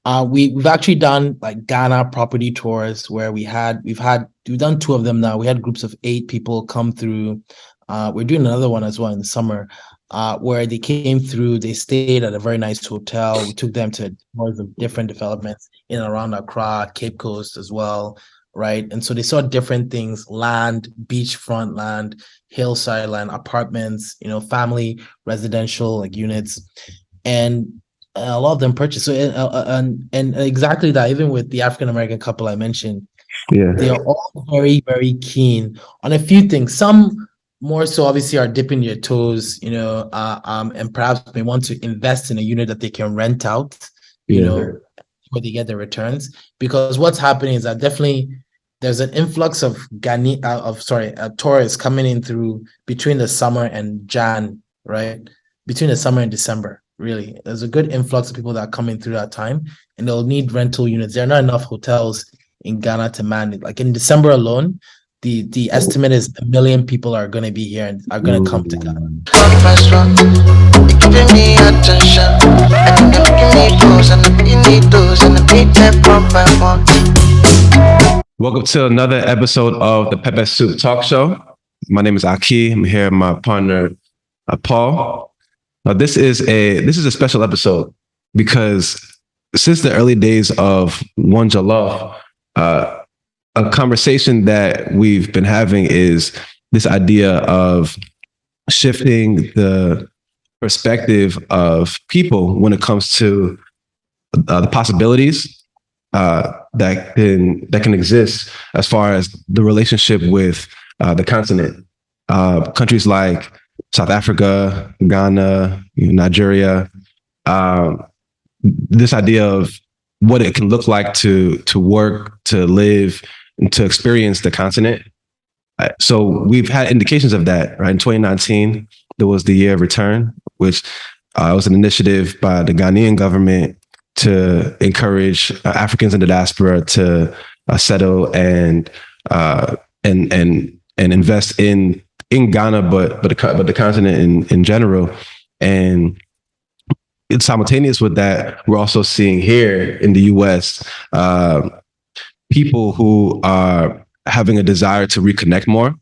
We've actually done like Ghana property tours where we've done two of them now. We had groups of 8 people come through. We're doing another one as well in the summer, where they came through. They stayed at a very nice hotel. We took them to tours of different developments in and around Accra, Cape Coast as well, right? And so they saw different things: land, beachfront land, hillside land, apartments, family residential like units, and a lot of them purchased. So and exactly that. Even with the African American couple I mentioned, they are all very very keen on a few things. Some more so obviously are dipping their toes, and perhaps may want to invest in a unit that they can rent out, where they get their returns. Because what's happening is that definitely there's an influx of tourists coming in through between the summer and right? Between the summer and December. Really, there's a good influx of people that are coming through that time, and they'll need rental units. There are not enough hotels in Ghana to manage. Like in December alone, the estimate is 1 million people are going to be here and are going to come to Ghana. Welcome to another episode of the Pepe Soup Talk Show. My name is Aki. I'm here with my partner Paul. This is a special episode because since the early days of One Jollof, a conversation that we've been having is this idea of shifting the perspective of people when it comes to the possibilities that can exist as far as the relationship with the continent. Countries like South Africa, Ghana, Nigeria, this idea of what it can look like to work, to live, and to experience the continent. So we've had indications of that, right? In 2019, there was the Year of Return, which was an initiative by the Ghanaian government to encourage Africans in the diaspora to settle and invest in Ghana, but the continent in general. And it's simultaneous with that, we're also seeing here in the US, people who are having a desire to reconnect more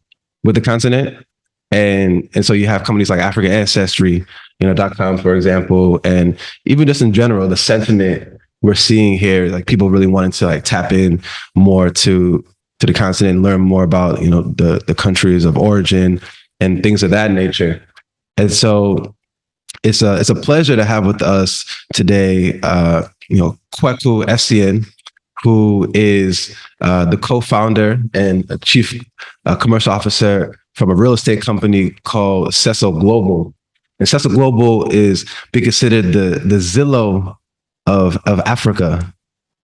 with the continent. And so you have companies like African Ancestry, .com, for example, and even just in general, the sentiment we're seeing here, like people really wanting to like tap in more to the continent and learn more about, the countries of origin and things of that nature. And so it's a pleasure to have with us today, Kweku Essien, who is the co-founder and a chief commercial officer from a real estate company called Seso Global. And Seso Global is being considered the Zillow of Africa.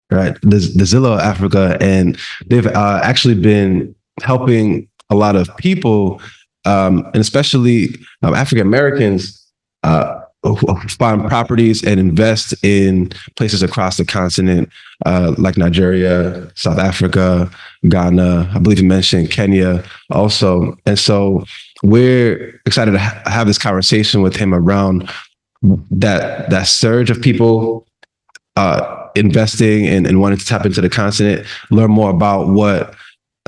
Right, the Zillow of Africa, and they've actually been helping a lot of people, and especially African Americans, find properties and invest in places across the continent, like Nigeria, South Africa, Ghana. I believe you mentioned Kenya also, and so we're excited to have this conversation with him around that surge of people investing and wanting to tap into the continent, learn more about what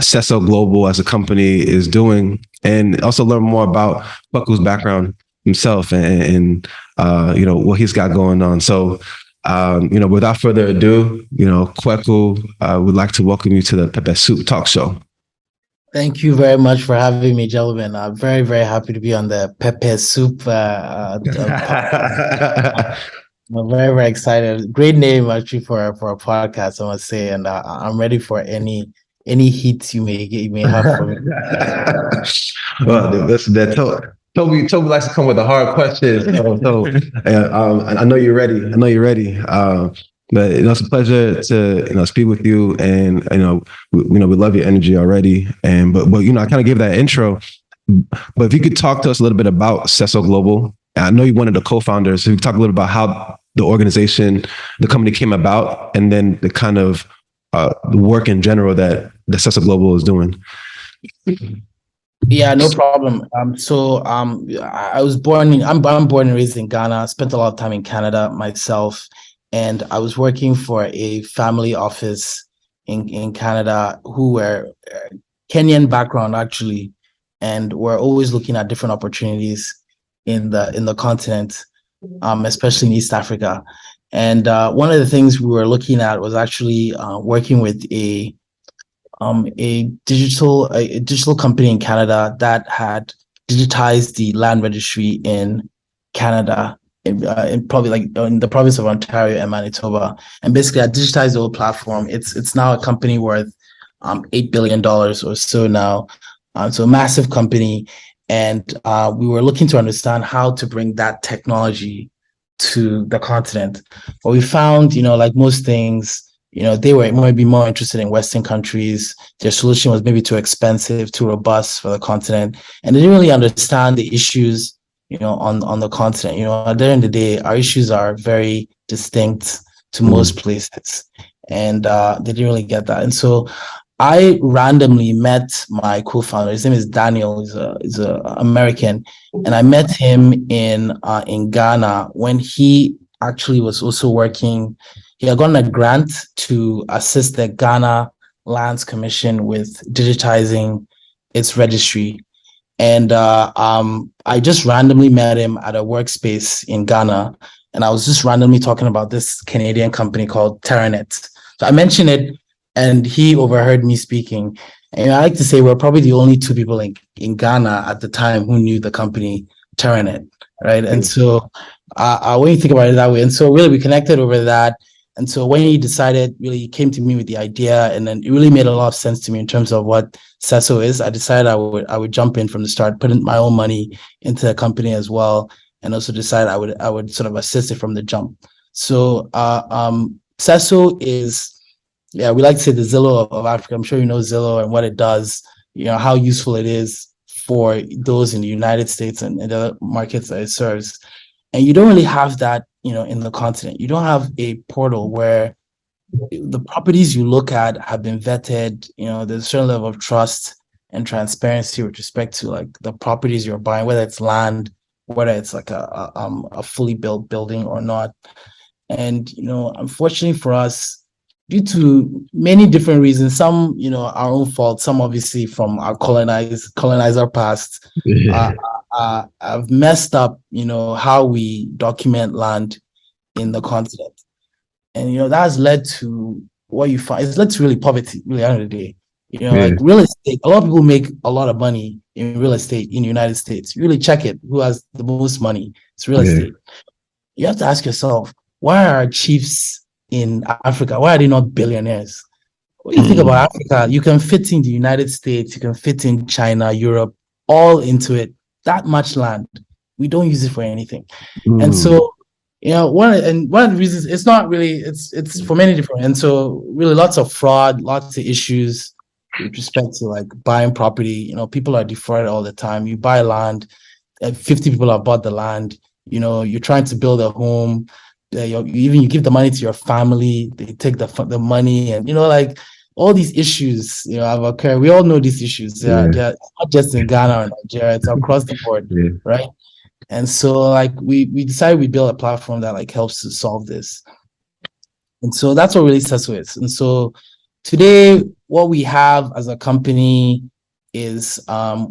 Seso Global as a company is doing, and also learn more about Kweku's background himself and what he's got going on. So, without further ado, Kweku, would like to welcome you to the Pepe Soup Talk Show. Thank you very much for having me, gentlemen. I'm very, very happy to be on the Pepe Soup I'm very, very excited. Great name actually for a podcast, I must say, and I'm ready for any hits you may have for me. Well, Toby likes to come with the hard questions. So I know you're ready. But it's a pleasure to speak with you, and we love your energy already. And but I kind of gave that intro. But if you could talk to us a little bit about Seso Global. I know you're one of the co-founders, so you can talk a little about how the organization, the company came about, and then the kind of the work in general that the Seso Global is doing. Yeah, no problem. I was born and raised in Ghana. Spent a lot of time in Canada myself, and I was working for a family office in Canada who were Kenyan background actually, and we're always looking at different opportunities in the continent, especially in East Africa. And one of the things we were looking at was actually working with a digital company in Canada that had digitized the land registry in Canada, in probably like in the province of Ontario and Manitoba, and basically I digitized the whole platform. It's now a company worth $8 billion or so now, so a massive company, and we were looking to understand how to bring that technology to the continent. But we found, like most things, they were maybe more interested in Western countries. Their solution was maybe too expensive, too robust for the continent, and they didn't really understand the issues, on the continent. At the end of the day, our issues are very distinct to most places, and they didn't really get that. And so I randomly met my co-founder. His name is Daniel. He's a American, and I met him in Ghana when he actually was also working. He had gotten a grant to assist the Ghana Lands Commission with digitizing its registry. And I just randomly met him at a workspace in Ghana, and I was just randomly talking about this Canadian company called Terranet. So I mentioned it, and he overheard me speaking. And I like to say we're probably the only two people in Ghana at the time who knew the company Terranet, right? And so when you think about it that way, and so really we connected over that. And so when he decided, really, he came to me with the idea, and then it really made a lot of sense to me in terms of what Seso is. I decided I would jump in from the start, put in my own money into the company as well, and also decide I would sort of assist it from the jump. So Seso is, yeah, we like to say the Zillow of Africa. I'm sure you know Zillow and what it does, how useful it is for those in the United States and the markets that it serves. And you don't really have that, in the continent. You don't have a portal where the properties you look at have been vetted. There's a certain level of trust and transparency with respect to like the properties you're buying, whether it's land, whether it's like a fully built building or not. And unfortunately for us, due to many different reasons, some our own fault, some obviously from our colonizer past, have messed up how we document land in the continent. And that has led to what you find. It's led to really poverty, really, at the end of the day. Like real estate, a lot of people make a lot of money in real estate in the United States. You really check it, who has the most money? It's real estate. You have to ask yourself, why are our chiefs in Africa, why are they not billionaires? When you think about Africa, you can fit in the United States, you can fit in China, Europe, all into it. That much land, we don't use it for anything. And so, one of the reasons, it's not really, it's for many different, and so really lots of fraud, lots of issues with respect to like buying property. People are defrauded all the time. You buy land, 50 people have bought the land. You're trying to build a home. You give the money to your family, they take the money, and like all these issues have occurred. We all know these issues. They're not just in Ghana or Nigeria, it's across the board, right? And so like we decided we build a platform that like helps to solve this. And so that's what really Seso is. And so today what we have as a company is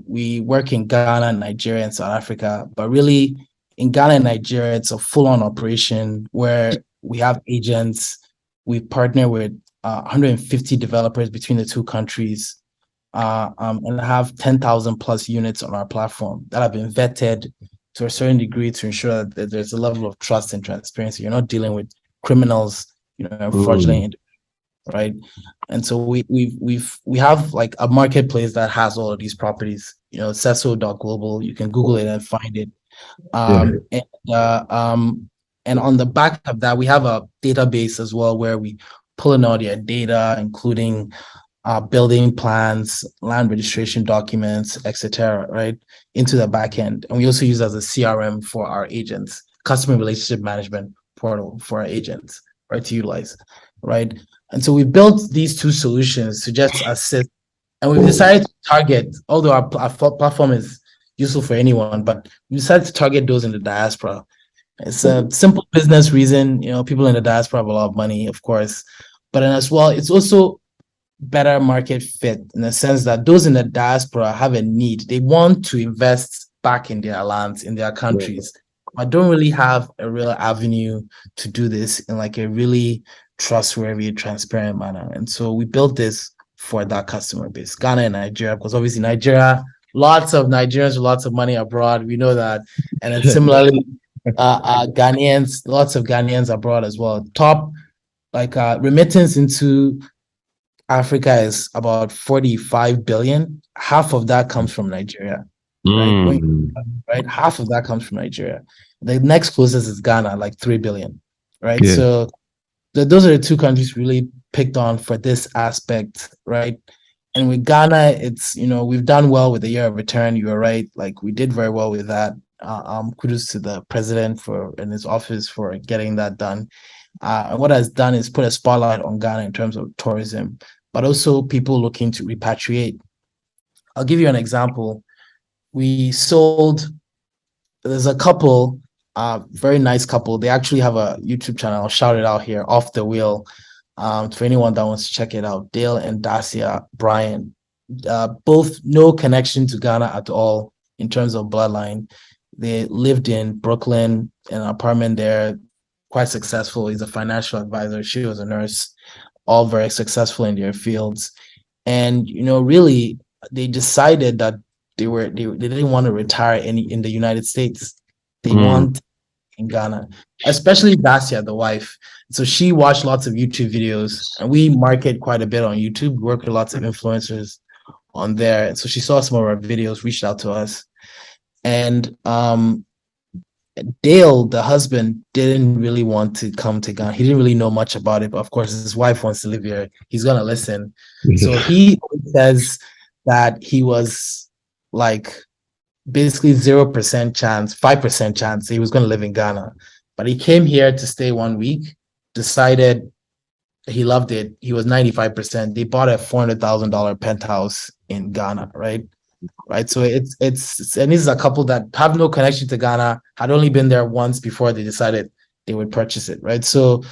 we work in Ghana, Nigeria, and South Africa, but really in Ghana and Nigeria, it's a full-on operation where we have agents. We partner with 150 developers between the two countries, and have 10,000 plus units on our platform that have been vetted to a certain degree to ensure that there's a level of trust and transparency. You're not dealing with criminals, fraudulent, right? And so we have like a marketplace that has all of these properties. Seso.global. You can Google it and find it. And on the back of that, we have a database as well where we pull in all their data, including building plans, land registration documents, etc., right, into the back end. And we also use it as a CRM for our agents, customer relationship management portal for our agents, right, to utilize, right? And so we built these two solutions to just assist, and we've decided to target, although our platform is useful for anyone, but we decided to target those in the diaspora It's a simple business reason. People in the diaspora have a lot of money, of course, but then as well, it's also better market fit in the sense that those in the diaspora have a need. They want to invest back in their lands, in their countries, but don't really have a real avenue to do this in like a really trustworthy, transparent manner. And so we built this for that customer base, Ghana and Nigeria, because obviously Nigeria, lots of Nigerians with lots of money abroad. We know that. And then similarly, Ghanaians, lots of Ghanaians abroad as well. Top remittance into Africa is about 45 billion. Half of that comes from Nigeria, right? Right? Half of that comes from Nigeria. The next closest is Ghana, like 3 billion, right? Yeah. So those are the two countries really picked on for this aspect, right? And with Ghana, it's, we've done well with the year of return. You're right. Like we did very well with that. Kudos to the president and his office for getting that done. And what has done is put a spotlight on Ghana in terms of tourism, but also people looking to repatriate. I'll give you an example. There's a couple, very nice couple. They actually have a YouTube channel. I'll shout it out here, Off the Wheel. For anyone that wants to check it out, Dale and Dacia Bryan, both no connection to Ghana at all in terms of bloodline. They lived in Brooklyn, in an apartment there, quite successful. He's a financial advisor. She was a nurse, all very successful in their fields. And, really, they decided that they didn't want to retire in the United States. They want in Ghana, especially Dacia, the wife. So she watched lots of YouTube videos, and we market quite a bit on YouTube, work with lots of influencers on there. So she saw some of our videos, reached out to us. And Dale, the husband, didn't really want to come to Ghana. He didn't really know much about it, but of course his wife wants to live here. He's gonna listen. So he says that he was like basically 0% chance, 5% chance he was gonna live in Ghana. But he came here to stay 1 week, decided he loved it. He was 95%. They bought a $400,000 penthouse in Ghana, right? Right. So it's and this is a couple that have no connection to Ghana, had only been there once before they decided they would purchase it. Right. So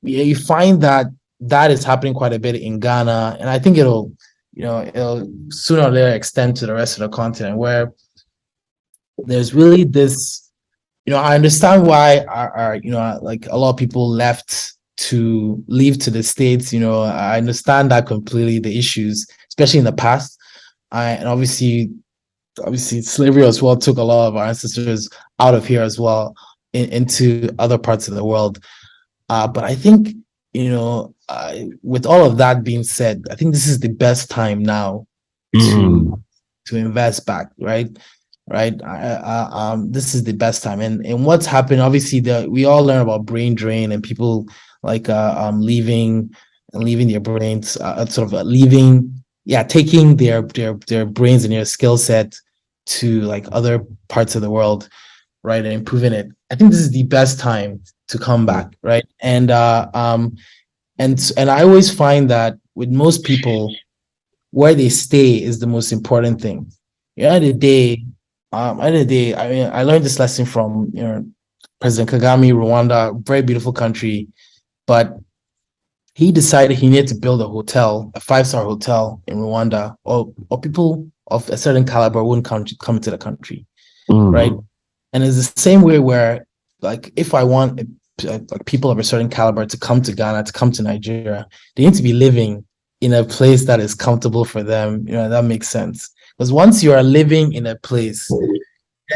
you find that is happening quite a bit in Ghana. And I think it'll sooner or later extend to the rest of the continent, where there's really this, I understand why like a lot of people leave to the States. I understand that completely, the issues, especially in the past. And obviously slavery as well took a lot of our ancestors out of here as well into other parts of the world. But I think, with all of that being said, I think this is the best time now to invest back, right? Right. This is the best time. And what's happened, obviously, we all learn about brain drain and people like leaving their brains, taking their brains and their skill set to like other parts of the world, right, and improving it. I think this is the best time to come back, right? And I always find that with most people, where they stay is the most important thing. At the end of the day, I mean, I learned this lesson from President Kagame, Rwanda, very beautiful country, but he decided he needed to build a 5-star hotel in Rwanda, or people of a certain caliber wouldn't come to the country, right? And it's the same way where, like, if I want like people of a certain caliber to come to Ghana, to come to Nigeria, they need to be living in a place that is comfortable for them. That makes sense. Because once you are living in a place,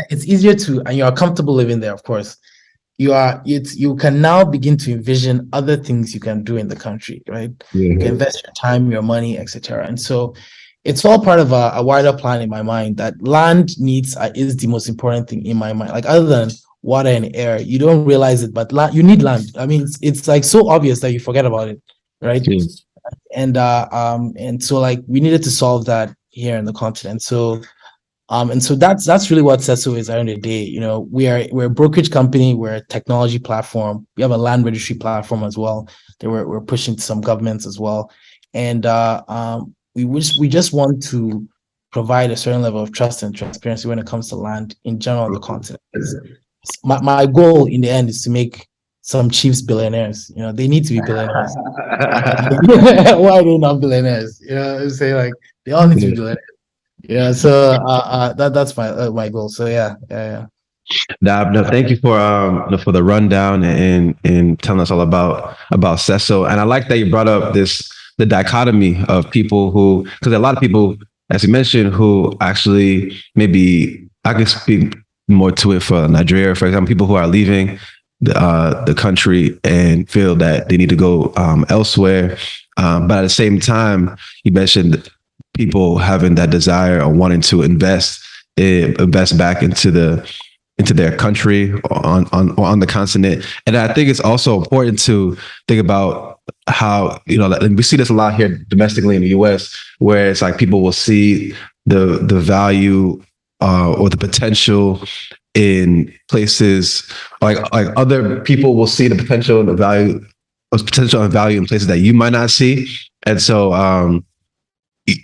it's easier and you are comfortable living there, of course, you can now begin to envision other things you can do in the country, right? You can invest your time, your money, etc. And so it's all part of a wider plan in my mind, that land needs is the most important thing in my mind. Like, other than water and air, you don't realize it, but you need land. I mean, it's like so obvious that you forget about it, right? And so like we needed to solve that here in the continent. So and so that's really what Seso is at the end of the day. We're a brokerage company, we're a technology platform. We have a land registry platform as well that we're pushing to some governments as well. And we just want to provide a certain level of trust and transparency when it comes to land in general on the continent. my goal in the end is to make some chiefs billionaires. They need to be billionaires. Why are they not billionaires? I'm saying, like, they all need to be billionaires. So that's my goal. So yeah. No, thank you for the rundown and telling us all about Seso. And I like that you brought up the dichotomy of people who, because a lot of people, as you mentioned, who actually, maybe I can speak more to it for Nigeria, for example, people who are leaving the country and feel that they need to go elsewhere. But at the same time, you mentioned people having that desire or wanting to invest back into their country on the continent. And I think it's also important to think about how, we see this a lot here domestically in the US, where it's like people will see the value or the potential in places, like other people will see the potential and the value in places that you might not see. And so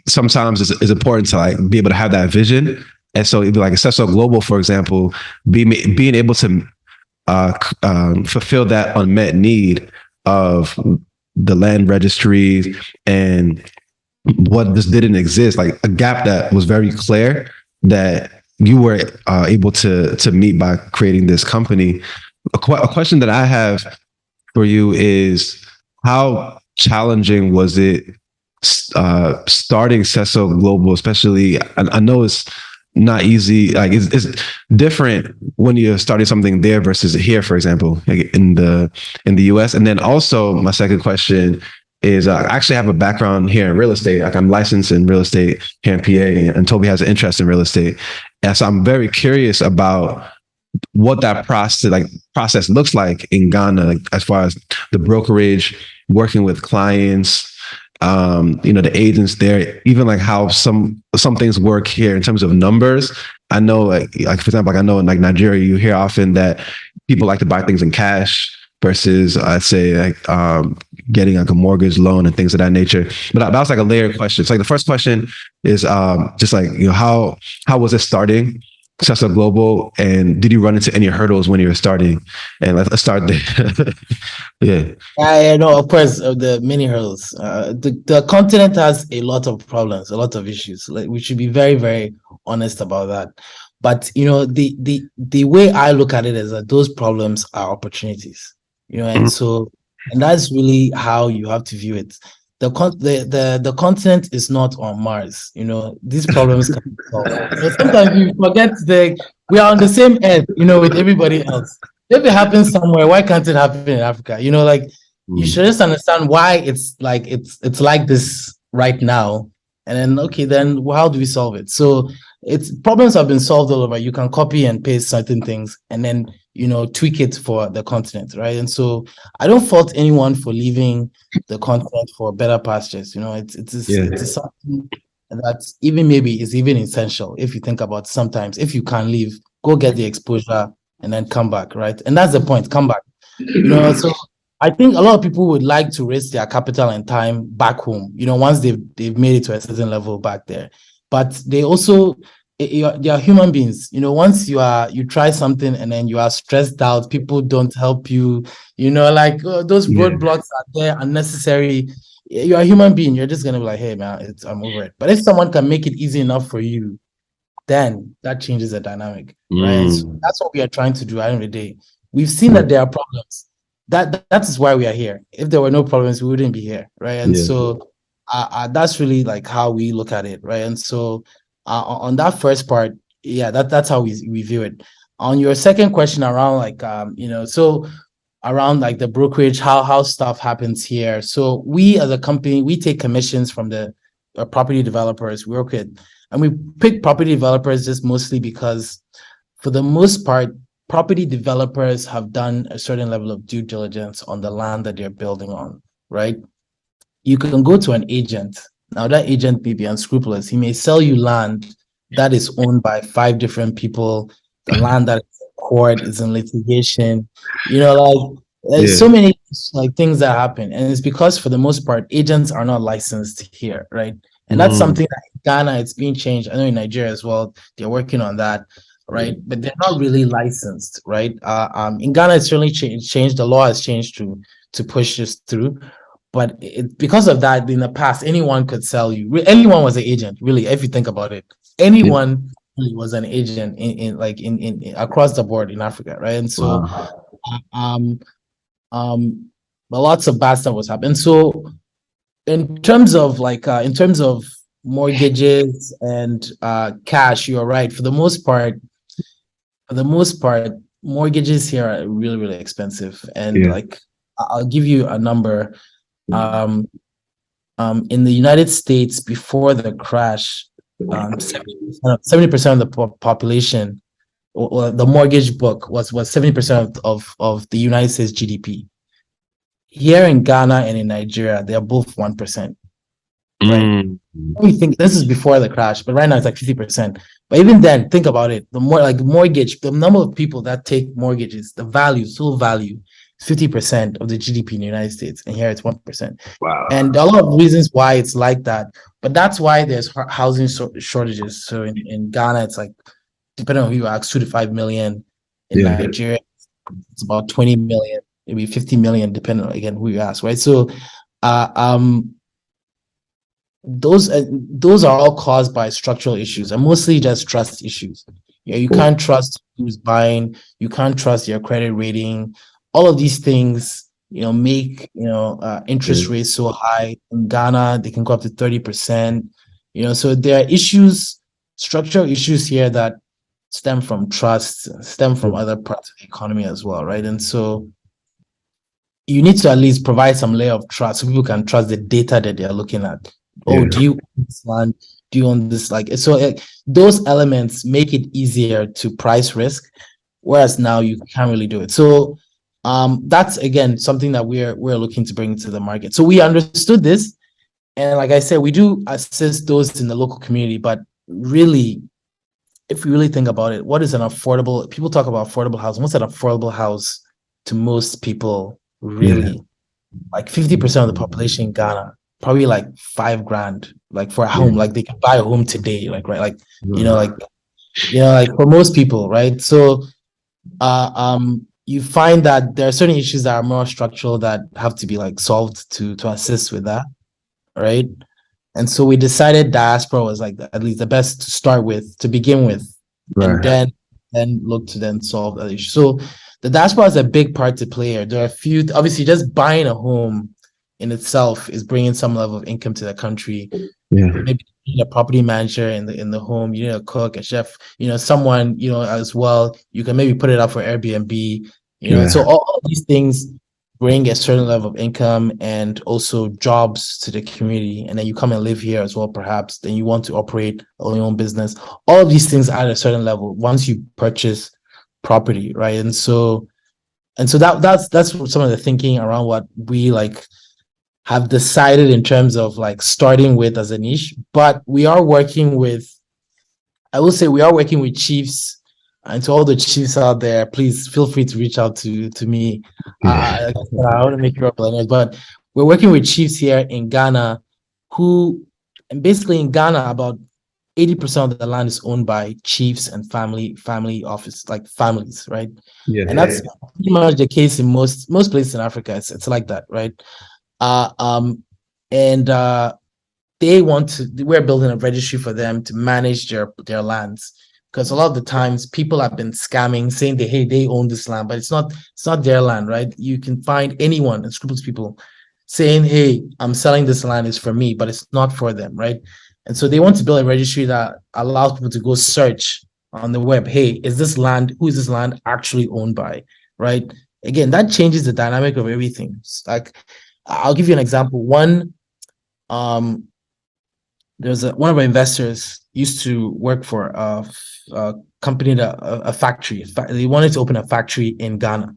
sometimes it's important to, like, be able to have that vision. And so it'd be like Seso Global, for example, being able to fulfill that unmet need of the land registry and what just didn't exist, like a gap that was very clear that you were able to meet by creating this company. A question that I have for you is, how challenging was it starting Seso Global, especially? I know it's not easy. Like, it's different when you're starting something there versus here, for example, like in the US. And then also, my second question is, I actually have a background here in real estate. Like, I'm licensed in real estate here in PA, and Toby has an interest in real estate. And so I'm very curious about what that process looks like in Ghana, like, as far as the brokerage, working with clients, the agents there, even like how some things work here in terms of numbers. I know, like for example, like, I know in, like, Nigeria, you hear often that people like to buy things in cash versus, I'd say, like, getting like a mortgage loan and things of that nature. But that was like a layered question. So, like, the first question is just like, how was it starting Seso Global, and did you run into any hurdles when you were starting? And let's start there. Yeah. I know, of course, the many hurdles. The continent has a lot of problems, a lot of issues. Like, we should be very, very honest about that. But the way I look at it is that those problems are opportunities. And that's really how you have to view it. The continent is not on Mars. These problems can be solved. Sometimes you forget we are on the same earth, with everybody else. If it happens somewhere, why can't it happen in Africa? You should just understand why it's like this right now. And then, then how do we solve it? So problems have been solved all over. You can copy and paste certain things and then, tweak it for the continent, right? And so I don't fault anyone for leaving the continent for better pastures. It's something that maybe is even essential. If you think about, sometimes if you can leave, go get the exposure and then come back, right? And that's the point, come back. So I think a lot of people would like to raise their capital and time back home, once they've made it to a certain level back there. But they also, they are human beings. Once you try something and then you are stressed out, people don't help you, those roadblocks are there, unnecessary. You're a human being. You're just going to be like, hey, man, I'm over it. But if someone can make it easy enough for you, then that changes the dynamic, right? So that's what we are trying to do at the end of the day. We've seen that there are problems. That is why we are here. If there were no problems, we wouldn't be here, right? And so that's really like how we look at it, right? And so on that first part, that's how we view it. On your second question around like so around like the brokerage, how stuff happens here. So we as a company, we take commissions from the property developers we work with, and we pick property developers just mostly because, for the most part, property developers have done a certain level of due diligence on the land that they're building on, right? You can go to an agent. Now, that agent may be unscrupulous. He may sell you land that is owned by 5 different people. The land that is in court is in litigation. There's so many like things that happen. And it's because, for the most part, agents are not licensed here, right? And that's something that in Ghana, it's being changed. I know in Nigeria as well, they're working on that. right? But they're not really licensed, right? In Ghana, it's certainly changed. The law has changed to push this through. But because of that, in the past, anyone could sell you. Anyone was an agent, really. If you think about it, Yeah. anyone really was an agent in across the board in Africa, right? And so, Wow. um, but lots of bad stuff was happening. So, in terms of mortgages and cash, you're right. For the most part, mortgages here are really, really expensive. And Yeah. like, I'll give you a number. In the United States before the crash, 70% of the population, or the mortgage book was 70% of the United States GDP. Here in Ghana and in Nigeria, they are both 1%. Right. We think this is before the crash, but right now it's like 50%. But even then, think about it. The more like mortgage, the number of people that take mortgages, the value, full value, 50% of the GDP in the United States, and here it's 1%. Wow. And a lot of reasons why it's like that, but that's why there's housing shortages. So in Ghana, it's like, depending on who you ask, 2 to 5 million. In Nigeria, it's about 20 million, maybe 50 million, depending on, again, who you ask, right? So, those are all caused by structural issues and mostly just trust issues. Yeah, you can't trust who's buying, you can't trust your credit rating. All of these things, make interest rates so high. In Ghana, they can go up to 30%. So there are issues, structural issues here that stem from trust, stem from other parts of the economy as well, right? And so you need to at least provide some layer of trust so people can trust the data that they're looking at. Oh, do you own this land? Do you own this? Those elements make it easier to price risk, whereas now you can't really do it. So that's again something that we're looking to bring to the market. So we understood this, and like I said, we do assist those in the local community. But really, if you really think about it, what is an affordable? People talk about affordable housing. What's an affordable house to most people? Really, like 50% of the population in Ghana. Probably like $5,000, like for a home, like they can buy a home today, like right, like like for most people, right? So, you find that there are certain issues that are more structural that have to be like solved to assist with that, right? And so we decided Diaspora was like at least the best to start with, to begin with, and then look to then solve that issue. So the Diaspora is a big part to play here. There are a few, obviously, just buying a home in itself is bringing some level of income to the country. Maybe you need a property manager in the home, you need a cook, a chef, someone, as well. You can maybe put it up for Airbnb, so all these things bring a certain level of income and also jobs to the community. And then you come and live here as well, perhaps. Then you want to operate your own business. All of these things at a certain level once you purchase property, right? And so that's some of the thinking around what we have decided in terms of starting with as a niche. But we are working with, I will say we are working with chiefs, and to all the chiefs out there, please feel free to reach out to me. I want to make you up, but we're working with chiefs here in Ghana and basically in Ghana, about 80% of the land is owned by chiefs and family office, like families, right? And that's pretty much the case in most places in Africa. It's like that, right? We're building a registry for them to manage their lands, because a lot of the times people have been scamming, saying they own this land, but it's not their land, right? You can find anyone, unscrupulous people, saying, hey, I'm selling this land, is for me, but it's not for them, right? And so they want to build a registry that allows people to go search on the web, hey, who is this land actually owned by, right? Again, that changes the dynamic of everything. Like, I'll give you an example. One of our investors used to work for a company, a factory. They wanted to open a factory in Ghana,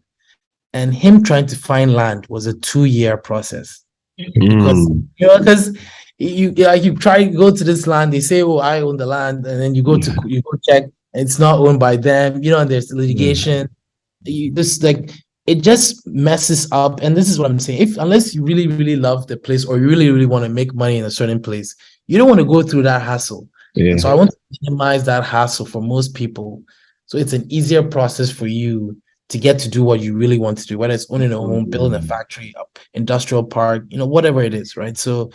and him trying to find land was a 2-year process. Because you try to go to this land, they say, oh, I own the land, and then you go check, it's not owned by them, and there's litigation. It just messes up. And this is what I'm saying. Unless you really, really love the place, or you really, really want to make money in a certain place, you don't want to go through that hassle. And so I want to minimize that hassle for most people. So it's an easier process for you to get to do what you really want to do, whether it's owning a home, building a factory, industrial park, whatever it is, right? So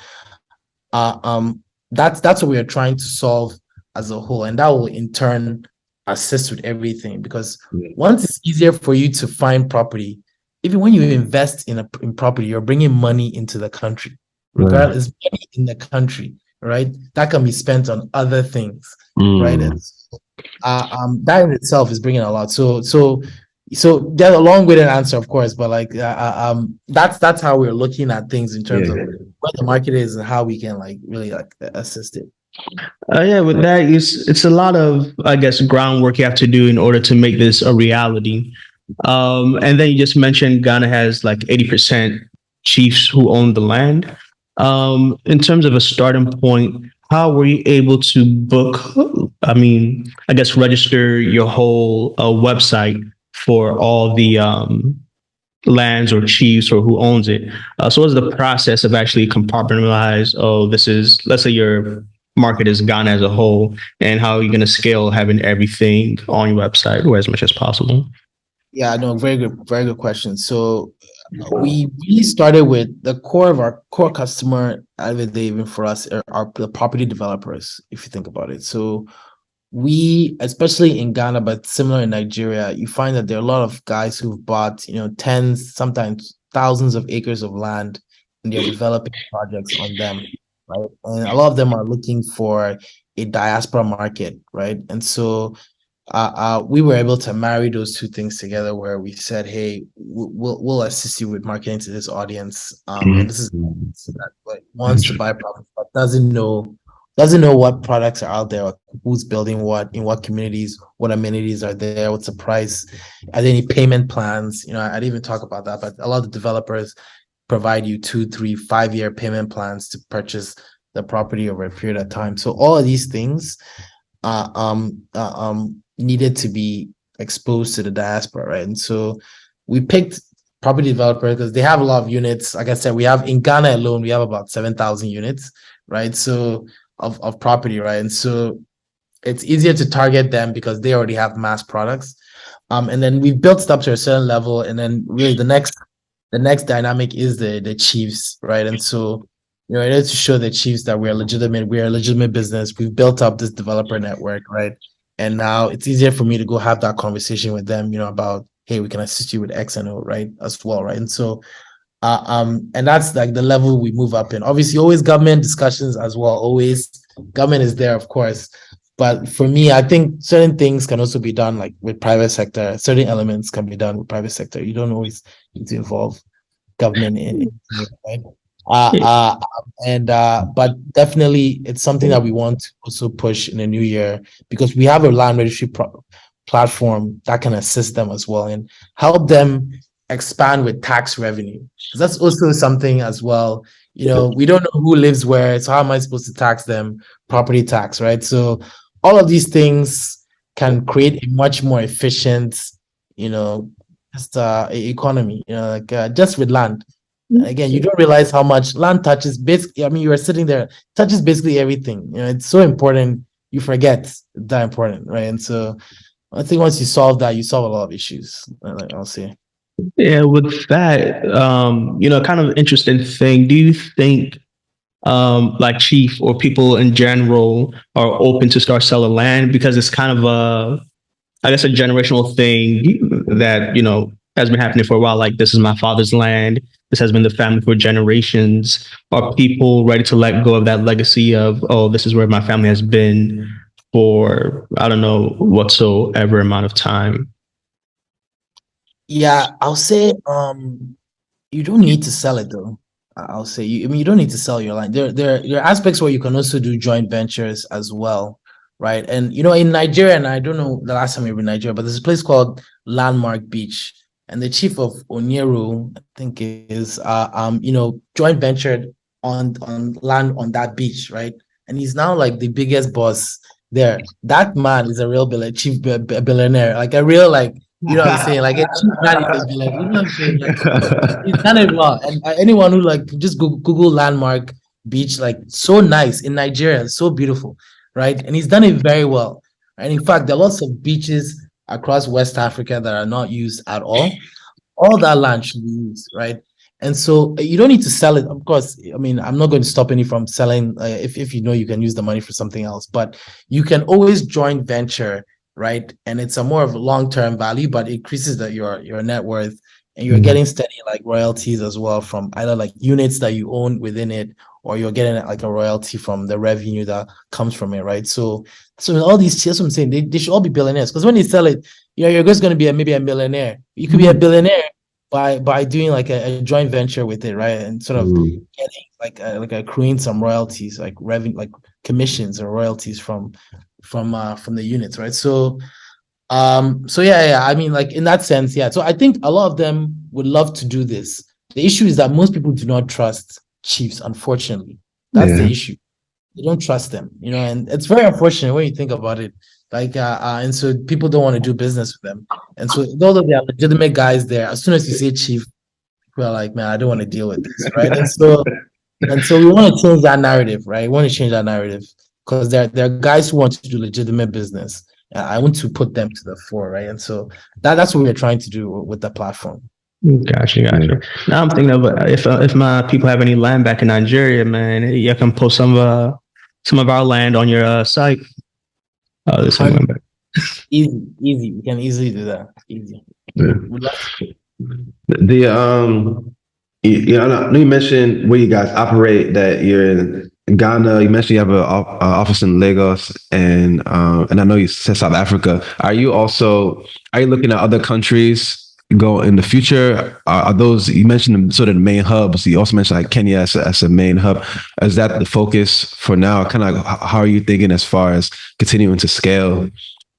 that's what we are trying to solve as a whole, and that will in turn assist with everything, because once it's easier for you to find property, even when you invest in property, you're bringing money into the country, regardless, money in the country, right? That can be spent on other things, right? And that in itself is bringing a lot. So there's a long-winded answer, of course, but like that's how we're looking at things in terms of what the market is and how we can like really like assist it. Yeah, with that, it's a lot of, I guess, groundwork you have to do in order to make this a reality. And then you just mentioned Ghana has like 80% chiefs who own the land. In terms of a starting point, how were you able to book? I guess register your whole website for all the lands or chiefs or who owns it. So what's the process of actually compartmentalize? Oh, this is, let's say your market is Ghana as a whole, and how are you going to scale having everything on your website or as much as possible? Yeah, no, very good question. So we really started with the core of our core customer at the day, even for us, are the property developers, if you think about it. So we, especially in Ghana, but similar in Nigeria, you find that there are a lot of guys who've bought, tens, sometimes thousands of acres of land, and they're developing projects on them, right? And a lot of them are looking for a diaspora market, right? And so we were able to marry those two things together, where we said, hey, we'll assist you with marketing to this audience, and this is so that like wants to buy property but doesn't know what products are out there, who's building what, in what communities, what amenities are there, what's the price, are there any payment plans? I didn't even talk about that, but a lot of developers provide you 2, 3, 5-year payment plans to purchase the property over a period of time. So all of these things needed to be exposed to the diaspora, right? And so we picked property developers because they have a lot of units. Like I said, we have in Ghana alone, we have about 7,000 units, right? So of property, right? And so it's easier to target them because they already have mass products. And then we've built it up to a certain level, and then really the next dynamic is the chiefs, right? And so in order to show the chiefs that we're a legitimate business, we've built up this developer network, right? And now it's easier for me to go have that conversation with them, about, hey, we can assist you with X and O, right? As well, right? And so and that's like the level we move up in. Obviously, always government discussions as well. Always government is there, of course. But for me, I think certain things can also be done like with private sector. Certain elements can be done with private sector. You don't always need to involve government in it, right? But definitely it's something that we want to also push in the new year, because we have a land registry platform that can assist them as well and help them expand with tax revenue. That's also something as well. We don't know who lives where, so how am I supposed to tax them? Property tax, right? So all of these things can create a much more efficient, economy, just with land. Again, you don't realize how much land touches. Basically, you are sitting there, touches basically everything. It's so important. You forget it's that important, right? And so I think once you solve that, you solve a lot of issues, I'll say. Yeah, with that, kind of interesting thing. Do you think like chief or people in general are open to start selling land, because it's kind of I guess a generational thing that, has been happening for a while. Like, this is my father's land. This has been the family for generations. Are people ready to let go of that legacy of, oh, this is where my family has been for, I don't know, whatsoever amount of time? Yeah, I'll say you don't need to sell it though. I'll say you don't need to sell your land. There are aspects where you can also do joint ventures as well, right? And in Nigeria, and I don't know the last time we were in Nigeria, but there's a place called Landmark Beach, and the chief of Onyero, I think, is joint ventured on land on that beach, right? And he's now like the biggest boss there. That man is a real chief billionaire, like a real like. You know what I'm saying? Like a chief man is a billionaire. You know what I'm saying? Like he's done it well. And anyone who like just Google Landmark Beach, like so nice in Nigeria, so beautiful, right? And he's done it very well. And in fact, there are lots of beaches across West Africa that are not used at all that land should be used, right? And so you don't need to sell it. Of course, I mean, I'm not going to stop any from selling if you know you can use the money for something else, but you can always joint venture, right? And it's a more of a long-term value, but it increases your net worth, and you're getting steady like royalties as well from either like units that you own within it, or you're getting like a royalty from the revenue that comes from it, right? So all these, that's what I'm saying, they should all be billionaires, because when you sell it, you're just going to be maybe a millionaire. You could be a billionaire by doing like a joint venture with it, right? And sort of getting like accruing some royalties, like revenue, like commissions or royalties from the units, right? So yeah, I mean, like in that sense, yeah. So I think a lot of them would love to do this. The issue is that most people do not trust chiefs, unfortunately. That's the issue. They don't trust them, and it's very unfortunate when you think about it. Like, and so people don't want to do business with them. And so although they are legitimate guys there, as soon as you say chief, people are like, man, I don't want to deal with this, right? And so we want to change that narrative, right? We want to change that narrative because there are guys who want to do legitimate business. I want to put them to the fore, right? And so that's what we're trying to do with the platform. Gotcha. Now I'm thinking of if my people have any land back in Nigeria, man, you can post some of our land on your site. Easy. We can easily do that. Easy. Yeah. I know you mentioned where you guys operate, that you're in Ghana. You mentioned you have an office in Lagos, and I know you said South Africa. Are you looking at other countries go in the future? Are those, you mentioned sort of the main hubs? You also mentioned like Kenya as a main hub. Is that the focus for now? Kind of like, how are you thinking as far as continuing to scale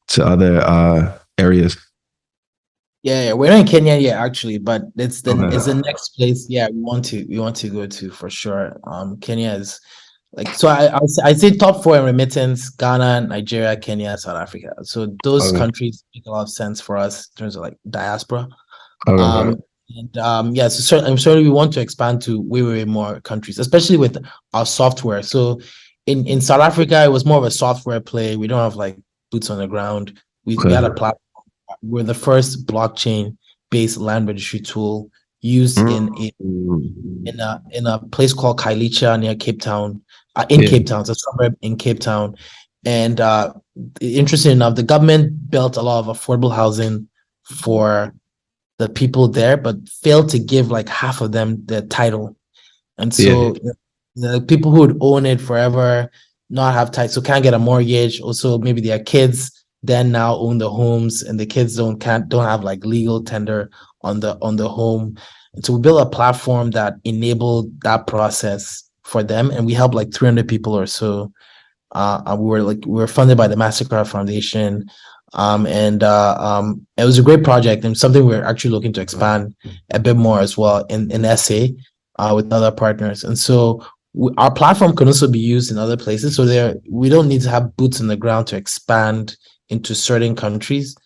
to other areas? Yeah, we're not in Kenya yet, actually, but it's the next place. Yeah, we want to go to for sure. Kenya is like, so I say top 4 in remittance: Ghana, Nigeria, Kenya, South Africa. So those countries make a lot of sense for us in terms of like diaspora. Yeah, so I'm sorry, we want to expand to way more countries, especially with our software. So in South Africa, it was more of a software play. We don't have like boots on the ground. We had a platform. We're the first blockchain-based land registry tool used in a place called Kailicha near Cape Town, Cape Town, so somewhere in Cape Town. And interesting enough, the government built a lot of affordable housing for the people there, but failed to give like half of them the title. And so the people who would own it forever, not have title, so can't get a mortgage. Also, maybe their kids then now own the homes, and the kids don't have like legal tender on the home. And so we built a platform that enabled that process for them, and we helped like 300 people or so. We were funded by the MasterCard Foundation, and it was a great project and something we're actually looking to expand a bit more as well in SA with other partners. And so our platform can also be used in other places. So we don't need to have boots on the ground to expand into certain countries.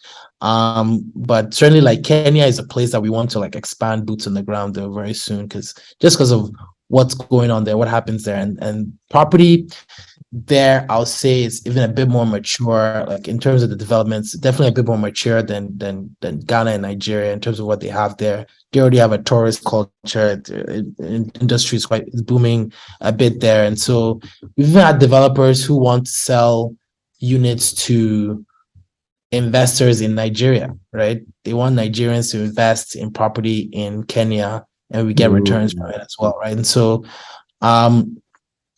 But certainly like Kenya is a place that we want to like expand boots on the ground there very soon, because of what's going on there, what happens there, and property there, I'll say, is even a bit more mature, like in terms of the developments, definitely a bit more mature than Ghana and Nigeria in terms of what they have there. They already have a tourist culture. Industry is booming a bit there. And so we've even had developers who want to sell units to investors in Nigeria, right? They want Nigerians to invest in property in Kenya, and we get returns from it as well, right? And so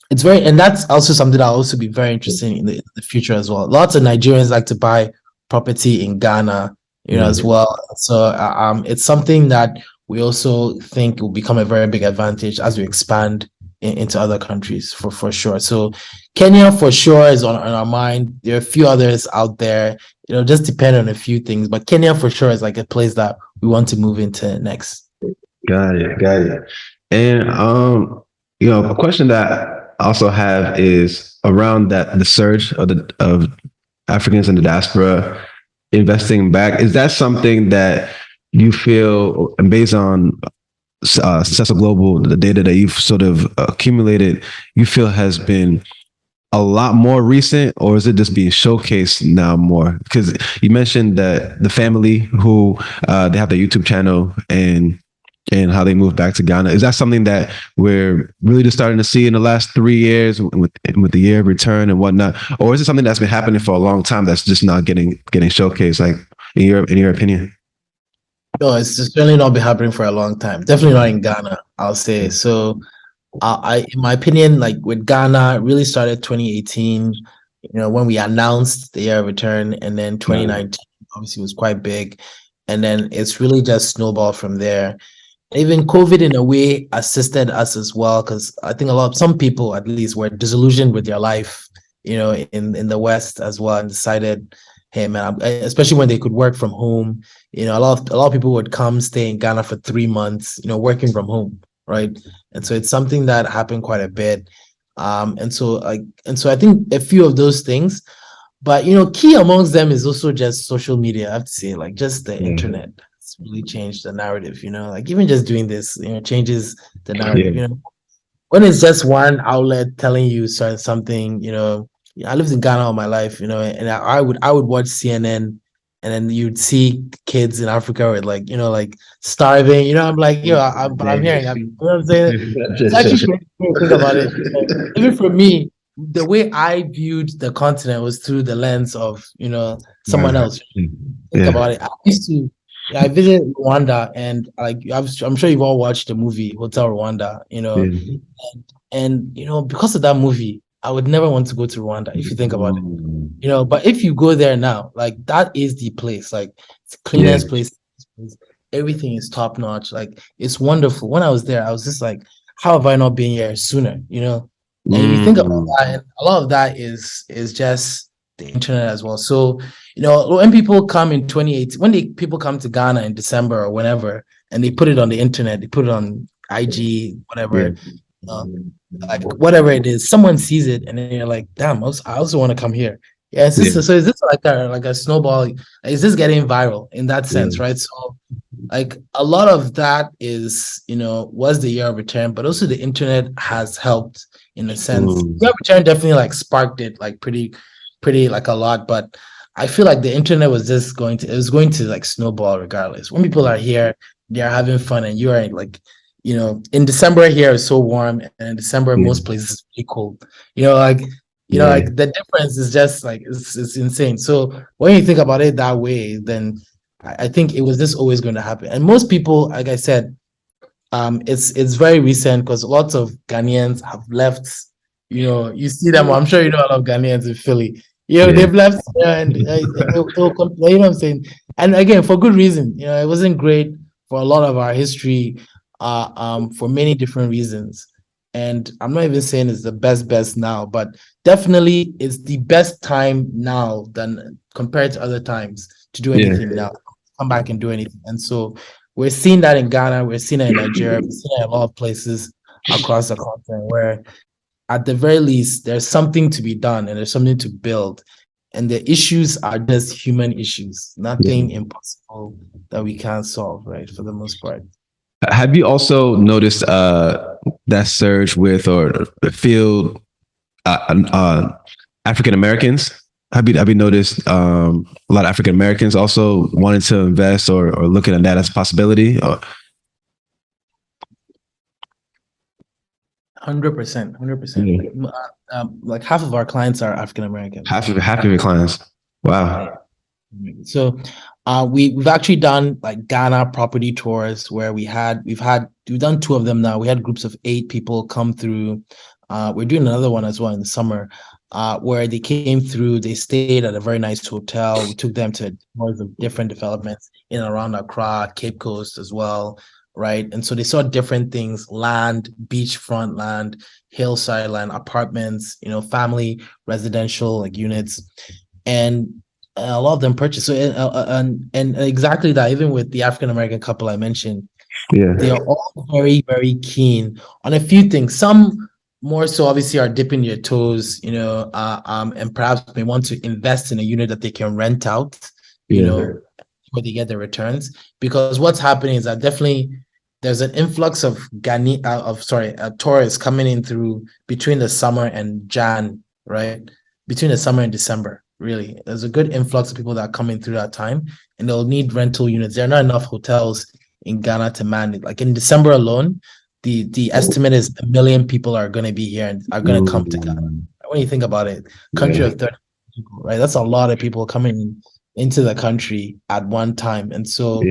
it's and that's also something that'll also be very interesting in the future as well. Lots of Nigerians like to buy property in Ghana, as well. So it's something that we also think will become a very big advantage as we expand into other countries for sure. So Kenya for sure is on our mind. There are a few others out there, just depend on a few things, but Kenya for sure is like a place that we want to move into next. Got it. And a question that I also have is around the surge of Africans in the diaspora investing back. Is that something that you feel, and based on Seso Global, the data that you've sort of accumulated, you feel has been a lot more recent, or is it just being showcased now more? Because you mentioned that the family who they have their YouTube channel and how they moved back to Ghana. Is that something that we're really just starting to see in the last 3 years with the year of return and whatnot, or is it something that's been happening for a long time that's just not getting showcased? Like in your opinion? No, it's certainly not been happening for a long time. Definitely not in Ghana, I'll say. So, in my opinion, like with Ghana, it really started 2018. When we announced the year of return, and then 2019 obviously was quite big, and then it's really just snowballed from there. Even COVID in a way assisted us as well, because I think some people at least were disillusioned with their life, in the West as well, and decided, hey man, especially when they could work from home. A lot of people would come stay in Ghana for 3 months, working from home, right? And so it's something that happened quite a bit. And so I think a few of those things, but key amongst them is also just social media. I have to say, like just the internet. It's really changed the narrative, like even just doing this, changes the narrative. When it's just one outlet telling you something, I lived in Ghana all my life, and I would watch CNN, and then you'd see kids in Africa with like starving, I'm like, but I'm hearing, you know what I'm saying? It's actually crazy when you think about it. Even for me, the way I viewed the continent was through the lens of, someone else. Think about it. I visited Rwanda, and like I'm sure you've all watched the movie Hotel Rwanda, and because of that movie, I would never want to go to Rwanda if you think about it. But if you go there now, like that is the place, like it's the cleanest place. Everything is top notch. Like it's wonderful. When I was there, I was just like, how have I not been here sooner? And if you think about that, a lot of that is just the internet as well. So, when people come in 2018, people come to Ghana in December or whenever, and they put it on the internet, they put it on IG, whatever, like whatever it is, someone sees it, and then you're like, damn, I also want to come here. Yeah, so is this like a snowball? Is this getting viral in that sense, right? So, like a lot of that is, was the year of return, but also the internet has helped in a sense. The year of return definitely like sparked it like pretty like a lot, but I feel like the internet was just going to like snowball regardless. When people are here, they are having fun, and you are like, in December here is so warm, and in December most places is really cold. Like the difference is just like it's insane. So when you think about it that way, then I think it was just always going to happen. And most people, like I said, it's very recent because lots of Ghanaians have left. You see them. I'm sure you know a lot of Ghanaians in Philly. They've left, and they'll complain. You know what I'm saying? And again, for good reason. It wasn't great for a lot of our history, for many different reasons. And I'm not even saying it's the best now, but definitely it's the best time now than compared to other times to do anything now. Come back and do anything. And so we're seeing that in Ghana, we're seeing it in Nigeria, we're seeing it in a lot of places across the continent where at the very least there's something to be done and there's something to build. And the issues are just human issues, nothing impossible that we can't solve, right? For the most part. Have you also noticed that surge with or the field African Americans? Have you noticed a lot of African Americans also wanting to invest or looking at that as a possibility? 100%. Like half of our clients are African American. Half of your clients. Wow. So we've actually done like Ghana property tours where we've done 2 of them now. We had groups of 8 people come through. We're doing another one as well in the summer, where they came through, they stayed at a very nice hotel. We took them to tours of different developments in and around Accra, Cape Coast as well, right? And so they saw different things: land, beachfront land, hillside land, apartments, family residential like units, and a lot of them purchased. So and exactly that. Even with the African American couple I mentioned, they are all very, very keen on a few things. Some more so obviously are dipping their toes, and perhaps may want to invest in a unit that they can rent out, where they get the returns. Because what's happening is that definitely there's an influx of tourists coming in through between the summer and Jan right? Between the summer and December, really. There's a good influx of people that are coming through that time, and they'll need rental units. There are not enough hotels in Ghana to man it. Like in December alone, the estimate is 1 million people are going to be here and are going to come to Ghana. When you think about it, country of 30 people, right? That's a lot of people coming into the country at one time, and so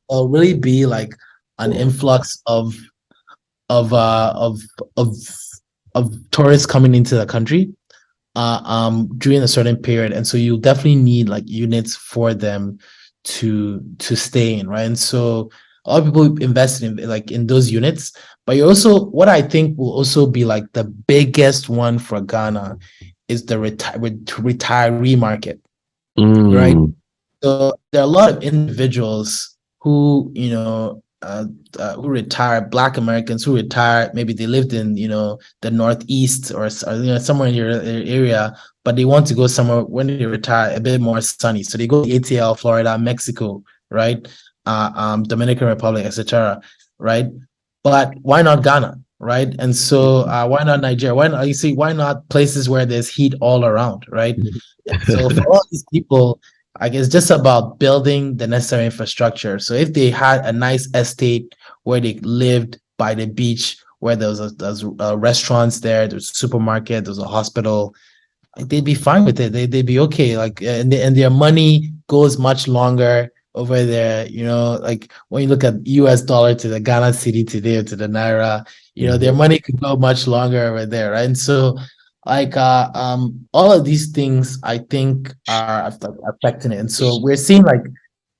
it'll really be like an influx of uh of of of tourists coming into the country during a certain period, and so you definitely need like units for them to stay in, right? And so a lot of people invested in like in those units, but you also, what I think will also be like the biggest one for Ghana is the retiree market, right? So there are a lot of individuals who, who retire, Black Americans who retire. Maybe they lived in, the Northeast or somewhere in your area, but they want to go somewhere when they retire a bit more sunny. So they go to ATL, Florida, Mexico, right? Dominican Republic, etc. Right? But why not Ghana? Right? And so why not Nigeria? Why not places where there's heat all around, right? So for all these people, I guess just about building the necessary infrastructure. So if they had a nice estate where they lived by the beach, where there's restaurants there's a supermarket, there's a hospital, like they'd be fine with it. They'd be okay. Like and their money goes much longer over there. Like when you look at US dollar to the Ghana cedi today or to the naira, their money could go much longer over there, right? And so like all of these things I think are affecting it. And so we're seeing like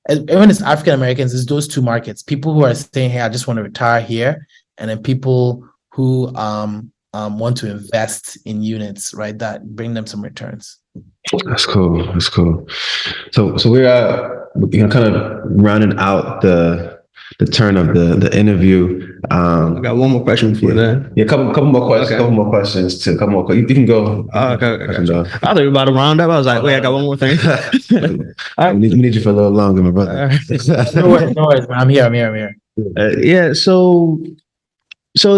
even as African Americans, it's those two markets: people who are saying, hey, I just want to retire here, and then people who want to invest in units, right, that bring them some returns. That's cool. So we're kind of rounding out the turn of the interview. I got one more question for that. Yeah, couple more questions. Okay. Couple more questions. You can go. Okay. I thought you were about to round up. I was like, wait, I got one more thing. We need you for a little longer, my brother. No worries, man. I'm here. Yeah. So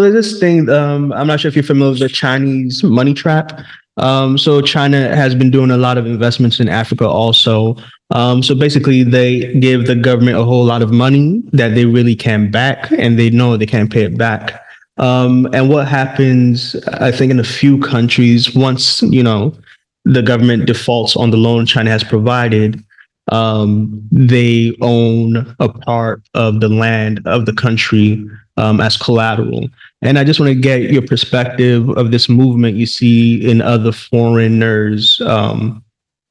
there's this thing. I'm not sure if you're familiar with the Chinese money trap. So China has been doing a lot of investments in Africa also. So basically they give the government a whole lot of money that they really can't back, and they know they can't pay it back. And what happens, I think, in a few countries, once, the government defaults on the loan China has provided, they own a part of the land of the country as collateral. And I just want to get your perspective of this movement you see in other foreigners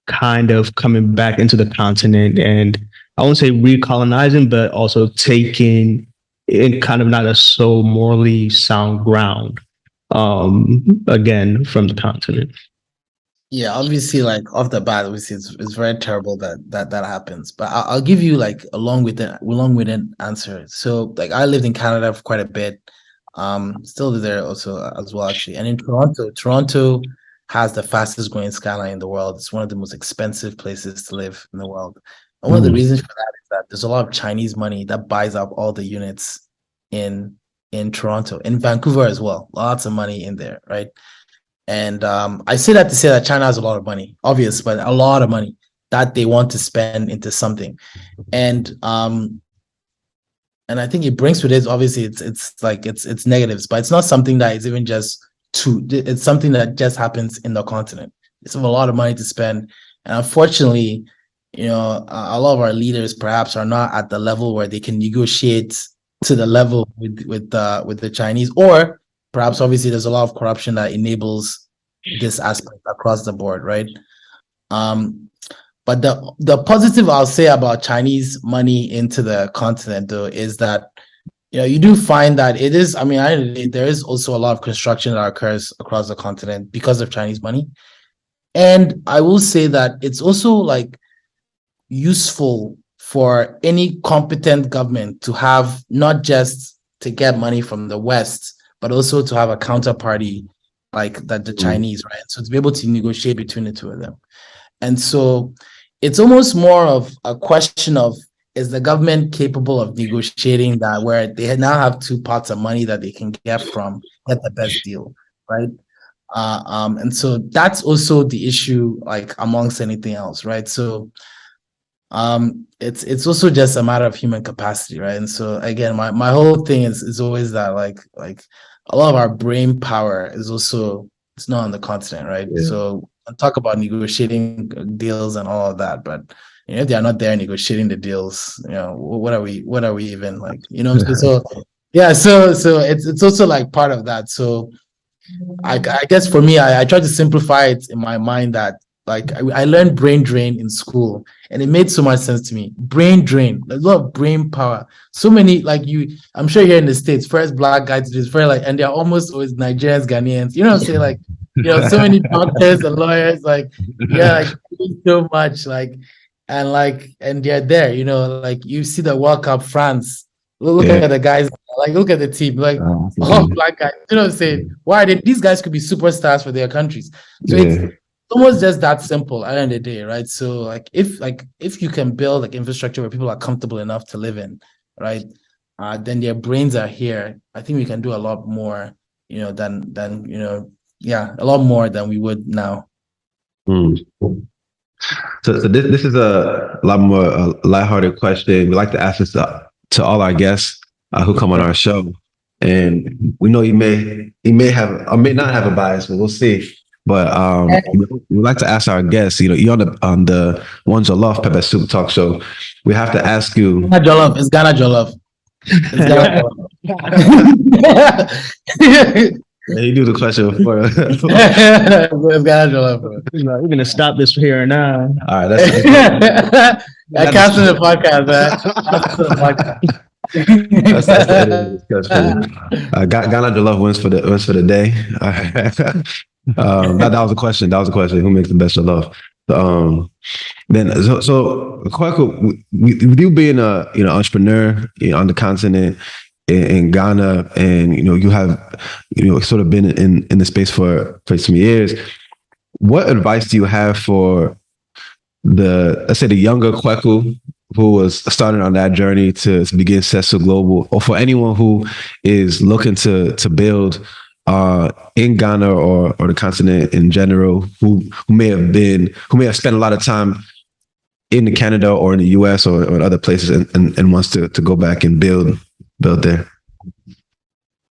kind of coming back into the continent, and I won't say recolonizing, but also taking in kind of not a so morally sound ground again from the continent. Yeah, obviously, like off the bat, obviously it's very terrible that happens. But I'll give you like a long-winded answer. So like I lived in Canada for quite a bit. Still there also as well, actually. And in Toronto has the fastest growing skyline in the world. It's one of the most expensive places to live in the world. And one of the reasons for that is that there's a lot of Chinese money that buys up all the units in Toronto, in Vancouver as well. Lots of money in there, right? And I say that to say that China has a lot of money, obvious, but a lot of money that they want to spend into something. And I think it brings with it, obviously, it's negatives, but it's not something that is even just it's something that just happens in the continent. It's a lot of money to spend. And unfortunately, a lot of our leaders perhaps are not at the level where they can negotiate to the level with the Chinese, or perhaps obviously there's a lot of corruption that enables this aspect across the board, right? But the positive I'll say about Chinese money into the continent, though, is that you do find that it is. I mean, there is also a lot of construction that occurs across the continent because of Chinese money, and I will say that it's also like useful for any competent government to have, not just to get money from the West, but also to have a counterparty like that, the Chinese, right? So to be able to negotiate between the two of them. And so it's almost more of a question of, is the government capable of negotiating that, where they now have two parts of money that they can get the best deal, right? And so that's also the issue, like amongst anything else, right? So it's also just a matter of human capacity, right? And so again, my whole thing is always that like a lot of our brain power is also, it's not on the continent, right? Yeah. So I talk about negotiating deals and all of that, but if they are not there negotiating the deals, what are we even like, so yeah, so it's also like part of that. So I guess for me, I try to simplify it in my mind that like I learned brain drain in school, and it made so much sense to me. Brain drain, there's a lot of brain power. So many like I'm sure here in the States, first black guy to do this, very like, and they're almost always Nigerians, Ghanaians. You know what I'm saying? Like, so many doctors and lawyers, like, yeah, like doing so much, like, and they're there. Like you see the World Cup, France. Look Yeah. at the guys, like look at the team, like all black guys. You know what I'm saying? Why these guys could be superstars for their countries? So it's almost just that simple at the end of the day, right? So if you can build like infrastructure where people are comfortable enough to live in, right? Then their brains are here. I think we can do a lot more, than a lot more than we would now. So this is a lot more a lighthearted question. We like to ask this to all our guests who come on our show, and we know you may have or may not have a bias, but we'll see. But we like to ask our guests. You're on the One Jollof Pepper Soup Talk Show. We have to ask you. Ghana Jollof. It's Ghana Jollof. It's Ghana Jollof. You do the question for. It's Ghana Jollof. We're gonna stop this here now. All right, that's. I cancel the podcast, man. Cancel the podcast. That's the end of the discussion. Ghana Jollof wins for the day. That was a question. That was a question. Who makes the best jollof? So Kweku, with you being a entrepreneur on the continent in Ghana, and you have sort of been in the space for some years. What advice do you have for let's say the younger Kweku who was starting on that journey to begin Seso Global, or for anyone who is looking to build in Ghana or the continent in general, who may have spent a lot of time in Canada or in the US or in other places and wants to go back and build there?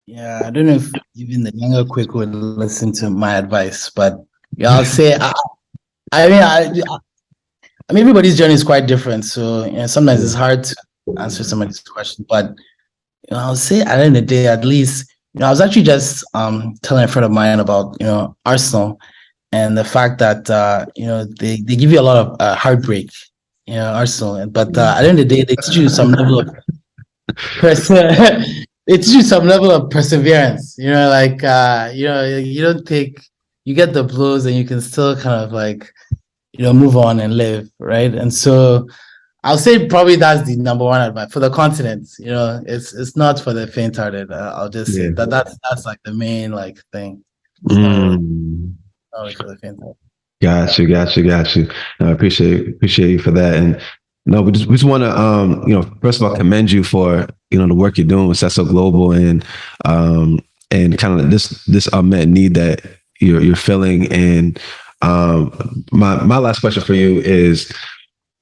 Yeah, I don't know if even the younger Kweku would listen to my advice, but I'll say, I mean, everybody's journey is quite different. So sometimes it's hard to answer somebody's question, but I'll say at the end of the day, at least, I was actually just telling a friend of mine about Arsenal and the fact that they give you a lot of heartbreak, Arsenal, but at the end of the day, they teach you some level of perseverance. You don't you get the blows and you can still kind of like move on and live, right? And so I'll say probably that's the number one advice for the continent. It's not for the faint-hearted. I'll just say that's like the main like thing. Not really for the faint-hearted. Got you. I appreciate you for that. And no, we just want to first of all commend you for the work you're doing with Seso Global and kind of this unmet need that you're filling. And my last question for you is,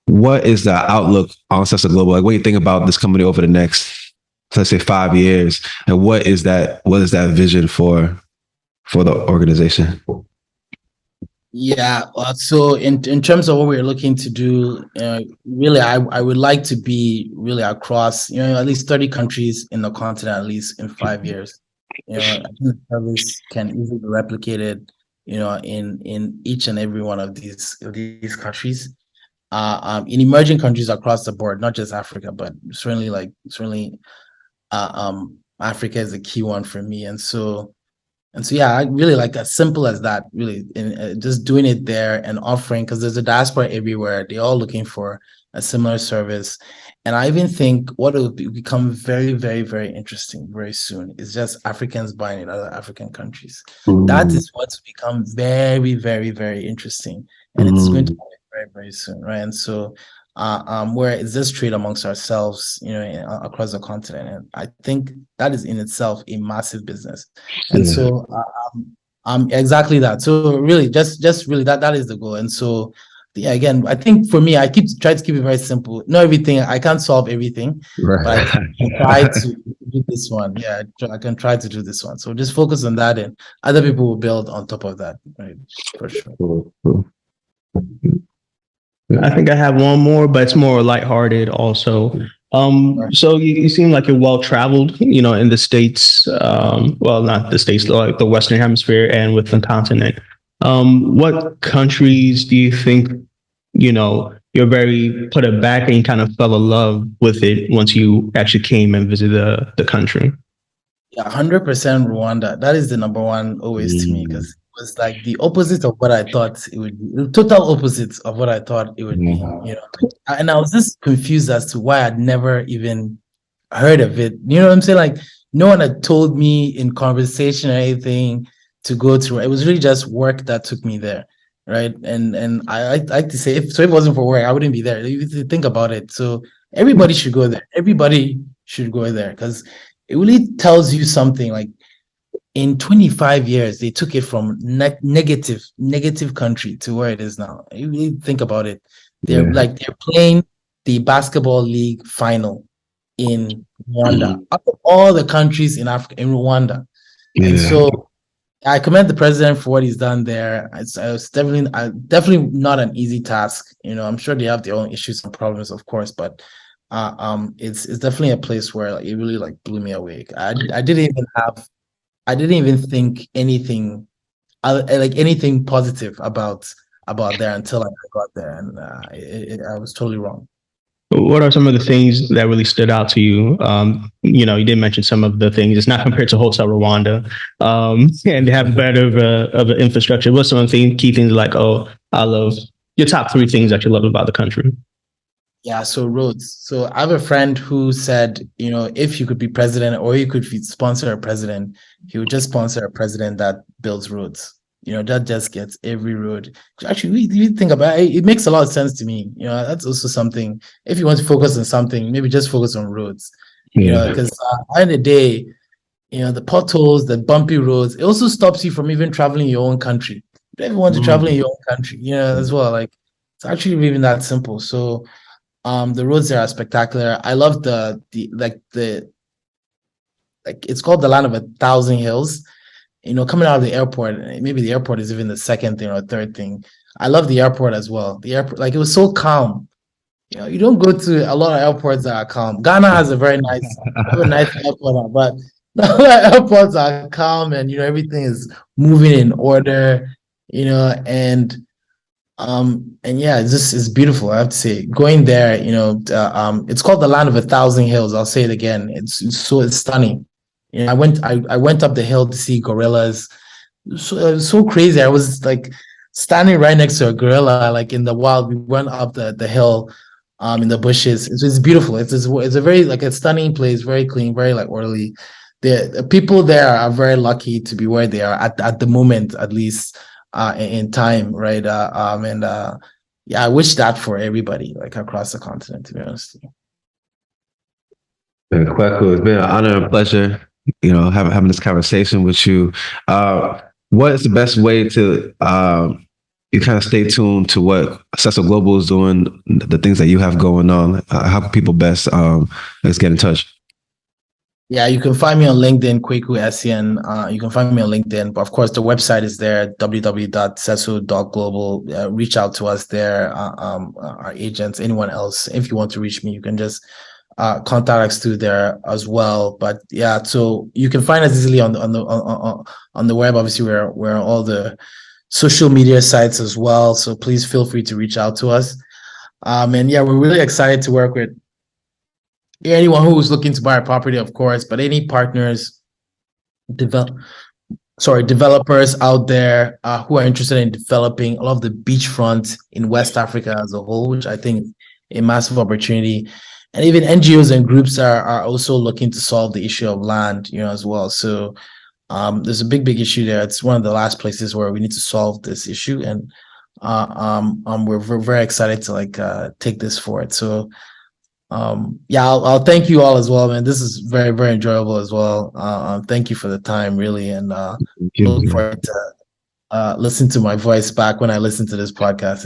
what is the outlook on Seso Global? Like, what do you think about this company over the next, let's say, 5 years? And what is that vision for the organization? Yeah. So in terms of what we're looking to do, really, I would like to be really across, at least 30 countries in the continent, at least in 5 years. I think the service can easily be replicated, in each and every one of these countries. In emerging countries across the board, not just Africa, but certainly Africa is a key one for me. And so yeah, I really like as simple as that, really, in just doing it there and offering, because there's a diaspora everywhere. They're all looking for a similar service. And I even think what will become very, very, very interesting very soon is just Africans buying in other African countries. That is what's become very, very, very interesting. And it's going to be very, very soon, right? And so where it's just trade amongst ourselves, across the continent. And I think that is in itself a massive business. And so Exactly that. So really, just really that is the goal. And so, yeah, again, I think for me, I try to keep it very simple. Not everything, I can't solve everything, but I Right. can try to do this one. Yeah, I can try to do this one. So just focus on that, and other people will build on top of that, right? For sure. Cool, cool. I think I have one more, but it's more lighthearted also. Right. So you seem like you're well traveled, in the States, well, not the States, like the Western Hemisphere and with the continent. What countries do you think, you're very put it back and you kind of fell in love with it once you actually came and visited the country? Yeah, 100% Rwanda. That is the number one always to me because it was like the opposite of what I thought it would be. The total opposite of what I thought it would be. And I was just confused as to why I'd never even heard of it. You know what I'm saying? Like no one had told me in conversation or anything to go to. It was really just work that took me there, right? And I like to say if it wasn't for work, I wouldn't be there. You think about it. So everybody should go there. Everybody should go there because it really tells you something. Like in 25 years, they took it from negative country to where it is now. You really think about it. They're playing the basketball league final in Rwanda, out of all the countries in Africa, in Rwanda. And so I commend the president for what he's done there. It's definitely not an easy task. I'm sure they have their own issues and problems, of course, but it's definitely a place where like, it really like blew me away. I didn't even think anything like anything positive about there until I got there, and I was totally wrong. What are some of the things that really stood out to you? You did mention some of the things. It's not compared to Hotel Rwanda, and they have better of an infrastructure. What's some of the key things like, oh, I love your top three things that you love about the country? Yeah, so roads. So I have a friend who said, if you could be president or you could sponsor a president, he would just sponsor a president that builds roads. That just gets every road. Actually, you think about it, it makes a lot of sense to me. That's also something. If you want to focus on something, maybe just focus on roads. Because at the end of the day, the potholes, the bumpy roads, it also stops you from even traveling your own country. You don't even want to travel in your own country, as well. Like it's actually even that simple. So the roads there are spectacular. I love it's called the Land of 1,000 Hills. Coming out of the airport, maybe the airport is even the second thing or third thing. I love the airport as well. The airport, like it was so calm. You don't go to a lot of airports that are calm. Ghana has a very nice airport, but the airports are calm and everything is moving in order. And yeah, it's beautiful. I have to say, going there, it's called the Land of 1,000 Hills. I'll say it again. It's stunning. I went up the hill to see gorillas. So it was so crazy. I was like standing right next to a gorilla, like in the wild. We went up the hill, in the bushes. It's beautiful. It's a very like a stunning place, very clean, very like orderly. The people there are very lucky to be where they are at the moment, at least in time, right? Yeah, I wish that for everybody, like across the continent, to be honest. Kweku, it's been an honor and pleasure, having this conversation with you. What is the best way to you kind of stay tuned to what Seso Global is doing, the things that you have going on? How can people best let's get in touch? Yeah, you can find me on LinkedIn, Kweku Essien. You can find me on LinkedIn, but of course the website is there, www.seso.global. Reach out to us there, our agents, anyone else. If you want to reach me, you can just contact us through there as well. But yeah, so you can find us easily on the web. Obviously, we're on all the social media sites as well. So please feel free to reach out to us. And yeah, we're really excited to work with anyone who is looking to buy a property, of course, but any partners, developers out there who are interested in developing a lot of the beachfront in West Africa as a whole, which I think is a massive opportunity. And even NGOs and groups are also looking to solve the issue of land, as well. So there's a big issue there. It's one of the last places where we need to solve this issue, and we're very excited to take this forward. So Yeah, I'll thank you all as well, man. This is very, very enjoyable as well. Thank you for the time, really, and Thank you. look forward to listen to my voice back when I listen to this podcast.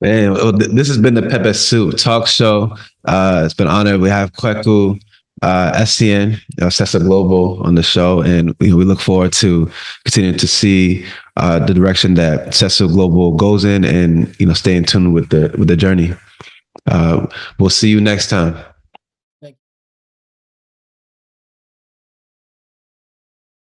Man, well, this has been the Pepe Soup Talk Show. It's been an honor. We have Kweku Essien, Seso Global on the show, and we look forward to continuing to see the direction that Seso Global goes in, and stay in tune with the journey. We'll see you next time.